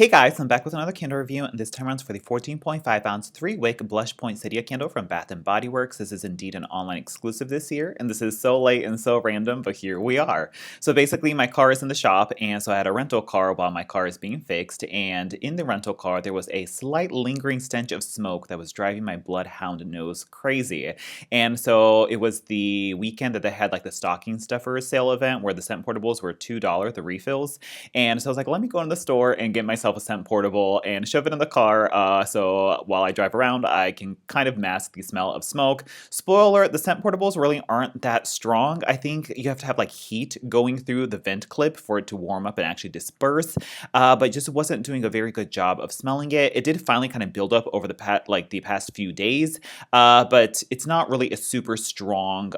Hey guys, I'm back with another candle review, and this time around it's for the 14.5-ounce 3-wick blush Poinsettia candle from Bath& Body Works. This is indeed an online exclusive this year, and this is so late and so random, but here we are. So basically, my car is in the shop, and so I had a rental car while my car is being fixed, and in the rental car, there was a slight lingering stench of smoke that was driving my bloodhound nose crazy. And so it was the weekend that they had like the stocking stuffers sale event where the scent portables were $2, the refills. And so I was like, let me go in the store and get myself a scent portable and shove it in the car. So while I drive around, I can kind of mask the smell of smoke. Spoiler, the scent portables really aren't that strong. I think you have to have like heat going through the vent clip for it to warm up and actually disperse. But just wasn't doing a very good job of smelling it. It did finally kind of build up over the past few days, but it's not really a super strong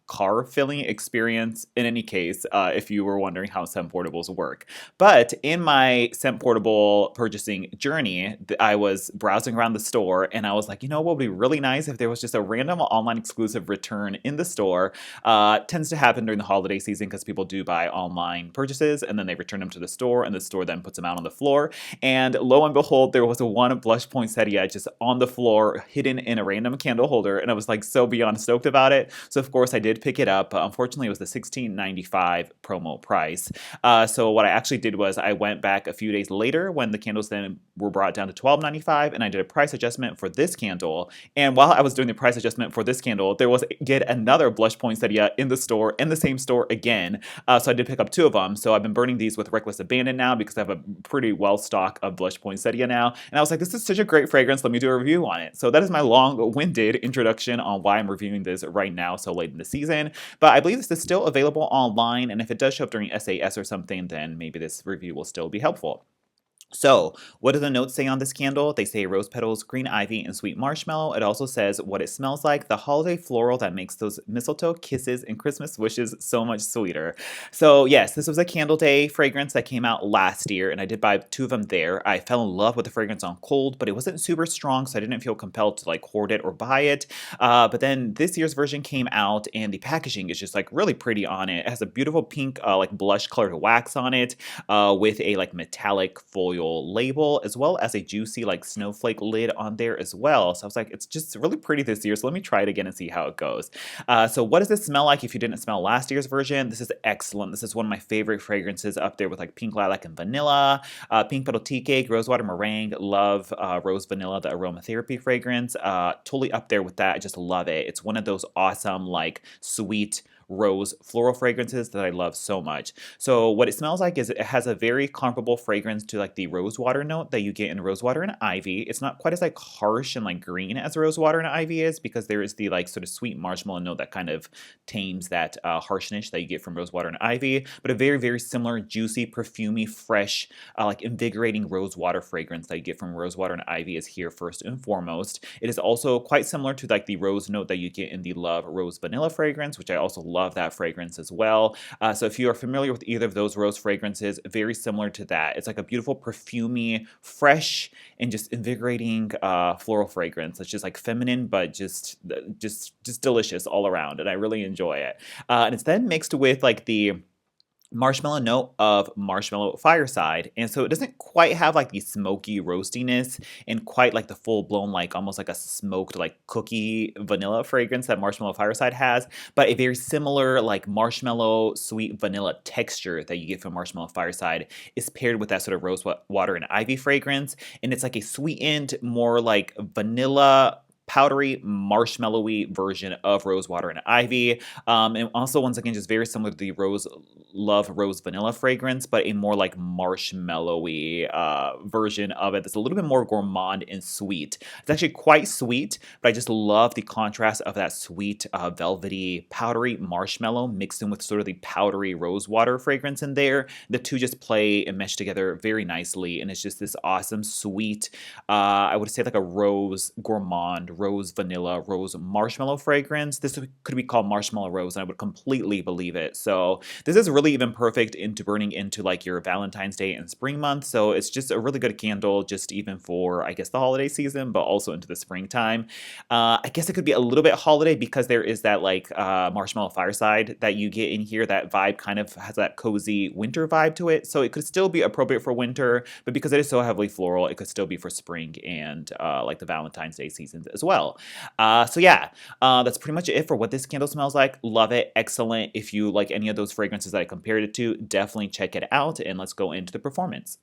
car filling experience in any case, if you were wondering how scent portables work. But in my scent portable purchasing journey, I was browsing around the store and I was like, you know what would be really nice if there was just a random online exclusive return in the store. Tends to happen during the holiday season because people do buy online purchases and then they return them to the store and the store then puts them out on the floor. And lo and behold, there was a one blush poinsettia just on the floor hidden in a random candle holder, and I was like so beyond stoked about it. So of course I did pick it up, but unfortunately it was the $16.95 promo price. So what I actually did was I went back a few days later when the candles then were brought down to $12.95, and I did a price adjustment for this candle. And while I was doing the price adjustment for this candle, there was yet another blush poinsettia in the store, in the same store again. So I did pick up two of them. So I've been burning these with Reckless Abandon now because I have a pretty well stock of blush poinsettia now. And I was like, this is such a great fragrance. Let me do a review on it. So that is my long-winded introduction on why I'm reviewing this right now so late in the season. But I believe this is still available online, and if it does show up during SAS or something, then maybe this review will still be helpful. So, what do the notes say on this candle? They say rose petals, green ivy, and sweet marshmallow. It also says what it smells like, the holiday floral that makes those mistletoe kisses and Christmas wishes so much sweeter. So, yes, this was a Candle Day fragrance that came out last year, and I did buy two of them there. I fell in love with the fragrance on cold, but it wasn't super strong, so I didn't feel compelled to like hoard it or buy it. But then this year's version came out, and the packaging is just like really pretty on it. It has a beautiful pink, like blush colored wax on it, with a like metallic foil label, as well as a juicy like snowflake lid on there as well. So I was like, it's just really pretty this year, so let me try it again and see how it goes. So what does this smell like if you didn't smell last year's version? This is excellent. This is one of my favorite fragrances, up there with like pink lilac and vanilla, pink petal tea cake, rosewater meringue. Love rose vanilla, the aromatherapy fragrance. Totally up there with that. I just love it. It's one of those awesome like sweet rose floral fragrances that I love so much. So what it smells like is it has a very comparable fragrance to like the rosewater note that you get in rosewater and ivy. It's not quite as like harsh and like green as rosewater and ivy is, because there is the like sort of sweet marshmallow note that kind of tames that harshness that you get from rosewater and ivy, but a very, very similar juicy, perfumey, fresh, like invigorating rosewater fragrance that you get from rosewater and ivy is here first and foremost. It is also quite similar to like the rose note that you get in the Love Rose Vanilla fragrance, which I also love that fragrance as well. So if you are familiar with either of those rose fragrances, very similar to that. It's like a beautiful, perfumey, fresh, and just invigorating floral fragrance. It's just like feminine, but just delicious all around, and I really enjoy it. And it's then mixed with like the marshmallow note of Marshmallow Fireside, and so it doesn't quite have like the smoky roastiness and quite like the full-blown like almost like a smoked like cookie vanilla fragrance that Marshmallow Fireside has, but a very similar like marshmallow sweet vanilla texture that you get from Marshmallow Fireside is paired with that sort of rose water and ivy fragrance, and it's like a sweetened, more like vanilla powdery, marshmallowy version of rosewater and ivy. And also, once again, just very similar to the Love Rose Vanilla fragrance, but a more like marshmallowy version of it that's a little bit more gourmand and sweet. It's actually quite sweet, but I just love the contrast of that sweet, velvety, powdery marshmallow mixed in with sort of the powdery rosewater fragrance in there. The two just play and mesh together very nicely, and it's just this awesome, sweet, I would say like a rose gourmand, rose vanilla, rose marshmallow fragrance. This could be called marshmallow rose, and I would completely believe it. So this is really even perfect into burning into like your Valentine's Day and spring month. So it's just a really good candle, just even for, I guess, the holiday season, but also into the springtime. I guess it could be a little bit holiday because there is that like marshmallow fireside that you get in here. That vibe kind of has that cozy winter vibe to it. So it could still be appropriate for winter, but because it is so heavily floral, it could still be for spring and like the Valentine's Day seasons as well. So yeah, that's pretty much it for what this candle smells like. Love it. Excellent. If you like any of those fragrances that I compared it to, definitely check it out. And let's go into the performance.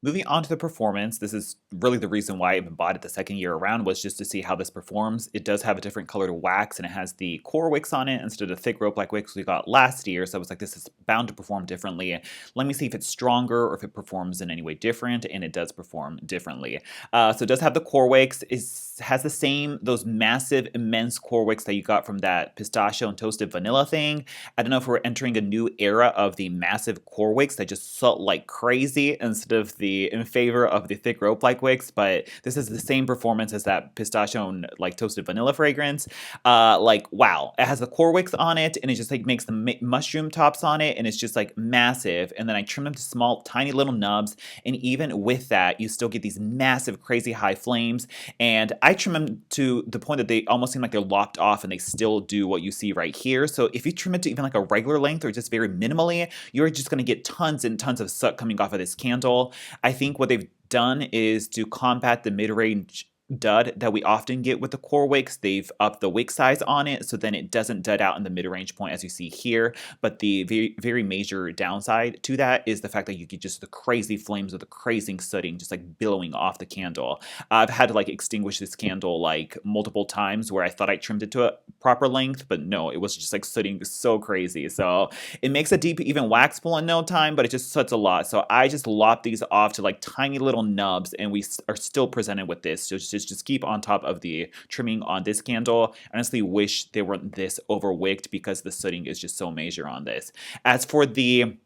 Moving on to the performance, this is really the reason why I even bought it the second year around, was just to see how this performs. It does have a different colored wax, and it has the core wicks on it instead of the thick rope-like wicks we got last year. So I was like, this is bound to perform differently. Let me see if it's stronger or if it performs in any way different, and it does perform differently. So it does have the core wicks. It has the same, those massive, immense core wicks that you got from that pistachio and toasted vanilla thing. I don't know if we're entering a new era of the massive core wicks that just salt like crazy instead of in favor of the thick rope-like wicks, but this is the same performance as that pistachio and like toasted vanilla fragrance. Like, wow, it has the core wicks on it, and it just like makes the mushroom tops on it, and it's just like massive. And then I trim them to small, tiny little nubs, and even with that, you still get these massive, crazy high flames. And I trim them to the point that they almost seem like they're locked off, and they still do what you see right here. So if you trim it to even like a regular length or just very minimally, you're just going to get tons and tons of soot coming off of this candle. I think what they've done is to combat the mid-range dud that we often get with the core wicks. They've upped the wick size on it, so then it doesn't dud out in the mid-range point as you see here. But the very, very major downside to that is the fact that you get just the crazy flames of the crazy sooting just like billowing off the candle. I've had to like extinguish this candle like multiple times where I thought I trimmed it to a proper length, but no, it was just like sooting so crazy. So it makes a deep even wax pull in no time, but it just soots a lot. So I just lop these off to like tiny little nubs, and we are still presented with this. So just keep on top of the trimming on this candle. I honestly wish they weren't this overwicked because the sooting is just so major on this. As for the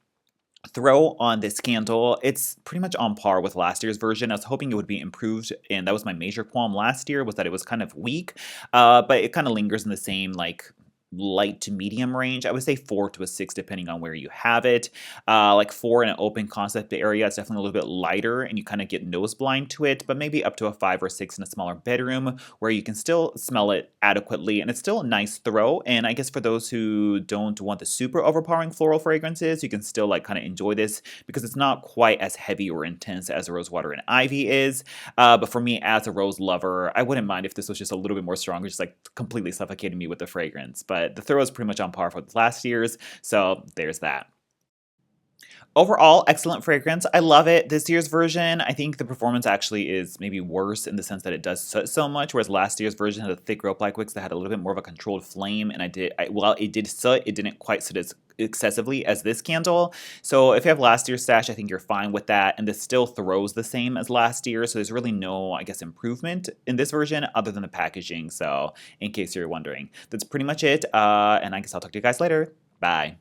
throw on this candle, it's pretty much on par with last year's version. I was hoping it would be improved, and that was my major qualm last year, was that it was kind of weak, but it kind of lingers in the same like light to medium range. I would say 4 to a 6 depending on where you have it. Like 4 in an open concept area, it's definitely a little bit lighter and you kind of get nose blind to it, but maybe up to a 5 or 6 in a smaller bedroom where you can still smell it adequately, and it's still a nice throw. And I guess for those who don't want the super overpowering floral fragrances, you can still like kind of enjoy this because it's not quite as heavy or intense as a rosewater and ivy is. But for me as a rose lover, I wouldn't mind if this was just a little bit more stronger, just like completely suffocating me with the fragrance. But the throw is pretty much on par with last year's, so there's that. Overall, excellent fragrance. I love it. This year's version, I think the performance actually is maybe worse in the sense that it does soot so much, whereas last year's version had a thick rope-like wicks that had a little bit more of a controlled flame, and while it did soot, it didn't quite soot as excessively as this candle. So if you have last year's stash, I think you're fine with that, and this still throws the same as last year, so there's really no, I guess, improvement in this version other than the packaging. So in case you're wondering, that's pretty much it, and I guess I'll talk to you guys later. Bye.